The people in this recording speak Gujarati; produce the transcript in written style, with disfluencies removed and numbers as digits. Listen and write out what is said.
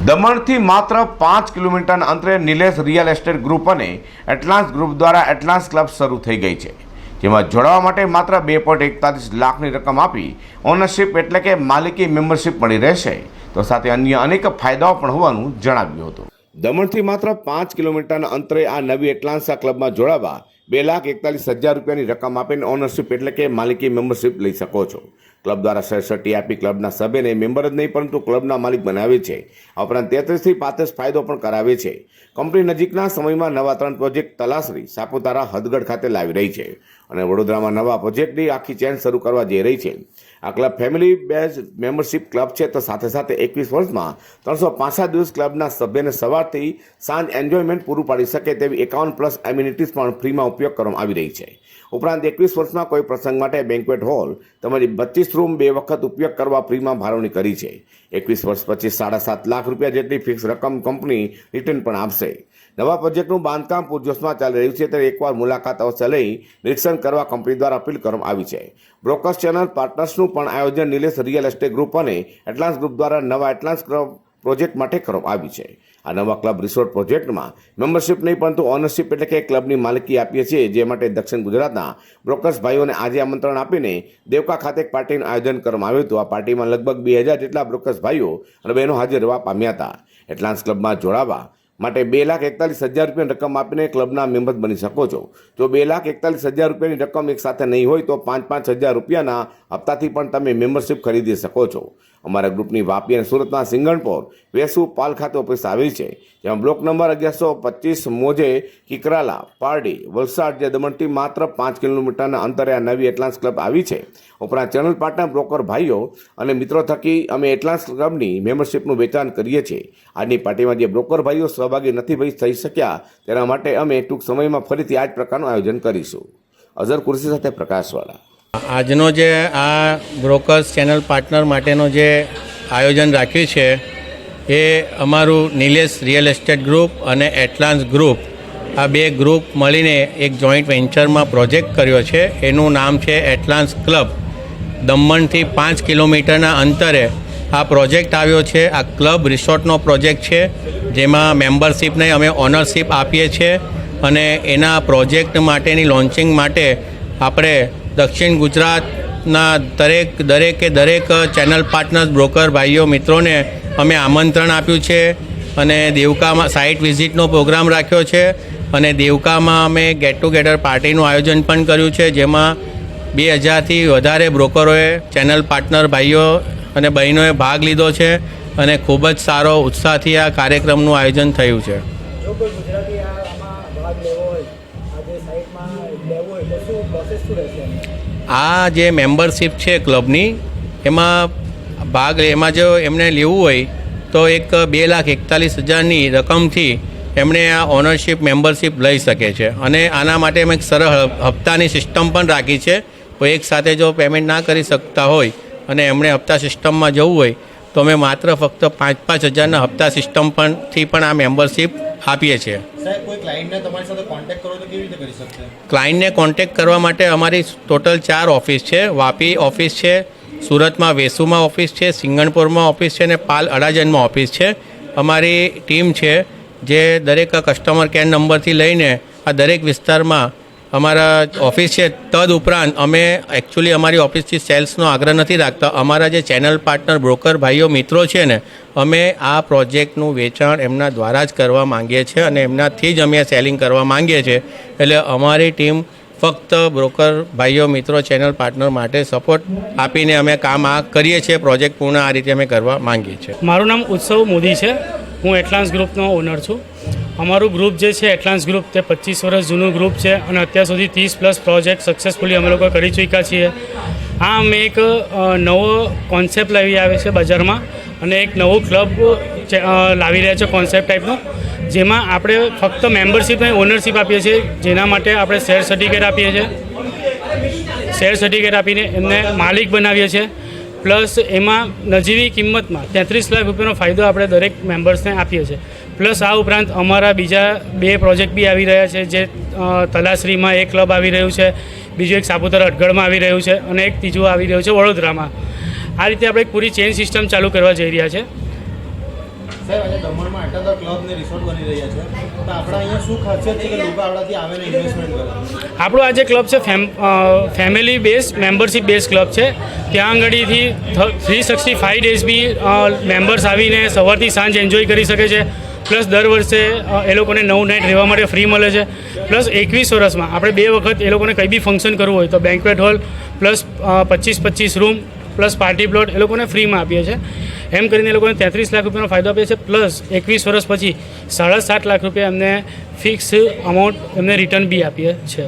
દમણથી માત્ર 5 કિલોમીટરના અંતરે નિલેશ રિયલ એસ્ટેટ ગ્રુપ અને એટલાન્સ ગ્રુપ દ્વારા એટલાન્સ ક્લબ શરૂ થઈ ગઈ છે, જેમાં જોડાવા માટે માત્ર 2.41 લાખની રકમ આપી ઓનરશિપ એટલે કે માલિકી મેમ્બરશિપ મળી રહેશે, તો સાથે અન્ય અનેક ફાયદાઓ પણ હોવાનું જણાવ્યું હતું. દમણથી માત્ર 5 કિલોમીટરના અંતરે આ નવી એટલાન્સ ક્લબમાં જોડાવા 2,41,000 રૂપિયાની રકમ આપીને ઓનરશિપ એટલે કે માલિકી મેમ્બરશિપ લઈ શકો છો. ક્લબ દ્વારા સર્ટિફિકેટ આપી ક્લબના સભ્યને મેમ્બર જ નહીં પરંતુ ક્લબના માલિક બનાવે છે. આ ઉપરાંત 33 થી 35 ફાયદો પણ કરાવે છે. કંપની નજીકના સમયમાં નવા 3 પ્રોજેક્ટ તલાસરી, સાપુતારા, હદગઢ ખાતે લાવી રહી છે અને વડોદરામાં નવા પ્રોજેક્ટની આખી ચેન શરૂ કરવા જઈ રહી છે. આ club family base membership club છે, તો સાથે સાથે 21 વર્ષમાં 365 દિવસ ક્લબના સભ્યને સવારથી સાંજ એન્જોયમેન્ટ પૂરું પાડી શકે તેવી 51+ એમ્યુનિટીઝ પણ ફ્રીમાં ઉપયોગ કરવામાં આવી રહી છે. ઉપરાંત 21 વર્ષમાં કોઈ પ્રસંગ માટે બેન્ક્વેટ હોલ તમારી 32 રૂમ 2 વખત ઉપયોગ કરવા ફ્રીમાં ફાળવણી કરી છે. 21 વર્ષ પછી 7.5 લાખ રૂપિયા જેટલી ફિક્સ રકમ કંપની રિટર્ન પણ આપશે. નવા પ્રોજેક્ટનું બાંધકામ પૂરજોશમાં ચાલી રહ્યું છે, ત્યારે એકવાર મુલાકાત અવશ્ય લઈ નિરીક્ષણ કરવા કંપની દ્વારા અપીલ કરવામાં આવી છે. બ્રોકર્સ ચેનલ પાર્ટનર્સનું પણ આયોજન નિલેશ રિયલ એસ્ટેટ ગ્રુપ અને એટલાન્સ ગ્રુપ દ્વારા નવા એટલાન્સ પ્રોજેક્ટ માટે કરવામાં આવ્યું છે. આ નવા ક્લબ રિસોર્ટ પ્રોજેક્ટમાં મેમ્બરશિપ નહીં પરંતુ ઓનરશિપ એટલે કે ક્લબની માલિકી આપીએ છીએ, જે માટે દક્ષિણ ગુજરાતના બ્રોકર્સ ભાઈઓને આજે આમંત્રણ આપીને દેવકા ખાતે એક પાર્ટીનું આયોજન કરવામાં આવ્યું હતું. આ પાર્ટીમાં લગભગ 2000 જેટલા બ્રોકર્સ ભાઈઓ અને બહેનો હાજર રહેવા પામ્યા હતા. એટલાન્સ ક્લબમાં જોડાવા માટે 2,41,000 રૂપિયાની રકમ આપીને ક્લબના મેમ્બર બની શકો છો. જો 2,41,000 રૂપિયાની રકમ એક સાથે નહીં હોય તો 5,000 રૂપિયાના હપ્તાથી પણ તમે મેમ્બરશિપ ખરીદી શકો છો. અમારા ગ્રુપની વાપી અને સુરતના સિંગણપોર, વેસુ, પાલ ખાતે ઓફિસ આવેલ છે, જેમાં બ્લોક નંબર 1125 મોજે, કિકરાલા, પારડી, વલસાડ, જે દમણથી માત્ર 5 કિલોમીટરના અંતરે આ નવી એટલાન્સ ક્લબ આવી છે. ઉપરાંત ચેનલ પાર્ટનર બ્રોકર ભાઈઓ અને મિત્રો થકી અમે એટલાન્સ ક્લબની મેમ્બરશિપનું વેચાણ કરીએ છીએ. આજની પાર્ટીમાં જે બ્રોકર ભાઈઓ સહભાગી નથી થઈ શક્યા તેના માટે અમે ટૂંક સમયમાં ફરીથી આ જ પ્રકારનું આયોજન કરીશું. અઝર કુર્સી સાથે પ્રકાશવાળા. આજનો જે આ બ્રોકર્સ ચેનલ પાર્ટનર માટેનો જે આયોજન રાખ્યું છે એ અમારું નિલેશ રિયલ એસ્ટેટ ગ્રુપ અને એટલાન્સ ગ્રુપ, આ બે ગ્રુપ મળીને એક જોઈન્ટ વેન્ચરમાં પ્રોજેક્ટ કર્યો છે. એનું નામ છે એટલાન્સ ક્લબ. દમણથી 5 કિલોમીટરના અંતરે આ પ્રોજેક્ટ આવ્યો છે. આ ક્લબ રિસોર્ટનો પ્રોજેક્ટ છે, જેમાં મેમ્બરશિપને અમે ઓનરશિપ આપીએ છીએ અને એના પ્રોજેક્ટ માટેની લોન્ચિંગ માટે આપણે દક્ષિણ ગુજરાતના દરેક ચેનલ પાર્ટનર્સ, બ્રોકર ભાઈઓ મિત્રોને અમે આમંત્રણ આપ્યું છે અને દેવકામાં સાઇટ વિઝિટનો પ્રોગ્રામ રાખ્યો છે અને દેવકામાં અમે ગેટ ટુગેધર પાર્ટીનું આયોજન પણ કર્યું છે, જેમાં 2000થી વધારે બ્રોકરોએ, ચેનલ પાર્ટનર ભાઈઓ અને બહેનોએ ભાગ લીધો છે અને ખૂબ જ સારો ઉત્સાહથી આ કાર્યક્રમનું આયોજન થયું છે. આ જે મેમ્બરશિપ છે ક્લબની, એમાં જો એમને લેવું હોય તો એક 2,41,000ની રકમથી એમણે આ ઓનરશિપ મેમ્બરશિપ લઈ શકે છે અને આના માટે અમે એક સરળ હપ્તાની સિસ્ટમ પણ રાખી છે. તો એક સાથે જો પેમેન્ટ ના કરી શકતા હોય અને એમણે હપ્તા સિસ્ટમમાં જવું હોય તો અમે માત્ર ફક્ત 5,000ના હપ્તા સિસ્ટમ થી પણ આ મેમ્બરશિપ આપીએ છીએ. ક્લાયન્ટને કોન્ટેક્ટ કરવા માટે અમારી ટોટલ 4 ઓફિસ છે. વાપી ઓફિસ છે, સુરતમાં વેસુમાં ઓફિસ છે, સિંગણપુરમાં ઓફિસ છે અને પાલ અડાજણમાં ઓફિસ છે. અમારી ટીમ છે જે દરેક કસ્ટમર કેર નંબરથી લઈને આ દરેક વિસ્તારમાં અમારા ઓફિસ છે. તદ ઉપરાંત અમે એકચ્યુઅલી અમારી ઓફિસથી સેલ્સનો આગ્રહ નથી રાખતા. અમારા જે ચેનલ પાર્ટનર બ્રોકર ભાઈઓ મિત્રો છે ને, અમે આ પ્રોજેક્ટનું વેચાણ એમના દ્વારા જ કરવા માંગીએ છીએ અને એમનાથી જ અમે સેલિંગ કરવા માંગીએ છીએ. એટલે અમારી ટીમ ફક્ત બ્રોકર ભાઈઓ મિત્રો, ચેનલ પાર્ટનર માટે સપોર્ટ આપીને અમે કામ આ કરીએ છીએ. પ્રોજેક્ટ પૂર્ણ આ રીતે અમે કરવા માંગીએ છીએ. મારું નામ ઉત્સવ મોદી છે. હું એટલાન્સ ગ્રુપનો ઓનર છું. અમારું ગ્રુપ જે છે એટલાન્સ ગ્રુપ, તે 25 વર્ષ જૂનું ગ્રુપ છે અને અત્યાર સુધી 30+ પ્રોજેક્ટ સક્સેસફુલી અમે લોકો કરી ચૂક્યા છીએ. આ અમે એક નવો કોન્સેપ્ટ લાવી આવે છે બજારમાં અને એક નવો ક્લબ લાવી રહ્યા છે કોન્સેપ્ટ ટાઈપનો, જેમાં આપણે ફક્ત મેમ્બરશિપ અને ઓનરશિપ આપીએ છીએ, જેના માટે આપણે શેર સર્ટિફિકેટ આપીએ છીએ. શેર સર્ટિફિકેટ આપીને એમને માલિક બનાવીએ છીએ. પ્લસ એમાં નજીવી કિંમતમાં 33 લાખ રૂપિયાનો ફાયદો આપણે દરેક મેમ્બર્સને આપીએ છીએ. પ્લસ આ ઉપરાંત અમારા બીજા 2 પ્રોજેક્ટ બી આવી રહ્યા છે, જે તલાસરીમાં એક ક્લબ આવી રહ્યું છે, બીજું એક સાપુતારા અટગઢમાં આવી રહ્યું છે અને એક ત્રીજું આવી રહ્યું છે વડોદરામાં. આ રીતે આપણે એક પૂરી ચેઇન સિસ્ટમ ચાલુ કરવા જઈ રહ્યા છે. સાહેબ આજે દમણમાં આટલા બધા ક્લબ ને રિસોર્ટ બની રહ્યા છે તો આપણા અહીંયા શું ખાસિયત છે કે લોકો આપણાથી આવે ને ઇન્વેસ્ટમેન્ટ કરે? આપણો આ જે ક્લબ છે family base membership base club છે. ત્યાં આગળથી 365 ડેઝ બી મેમ્બર્સ આવીને સવારથી સાંજ એન્જોય કરી શકે છે. પ્લસ દર વર્ષે એ લોકોને 9 નાઇટ રહેવા માટે ફ્રી મળે છે. પ્લસ 21 વર્ષમાં આપણે 2 વખત એ લોકોને કંઈ બી ફંક્શન કરવું હોય તો banquet hall plus 25 room plus party plot એ લોકોને ફ્રીમાં આપીએ છીએ. એમ કરીને એ લોકોને 33 લાખ રૂપિયાનો ફાયદો આપીએ છીએ. પ્લસ 21 વર્ષ પછી 7.5 લાખ રૂપિયા એમને ફિક્સ અમાઉન્ટ એમને રિટર્ન બી આપીએ છીએ.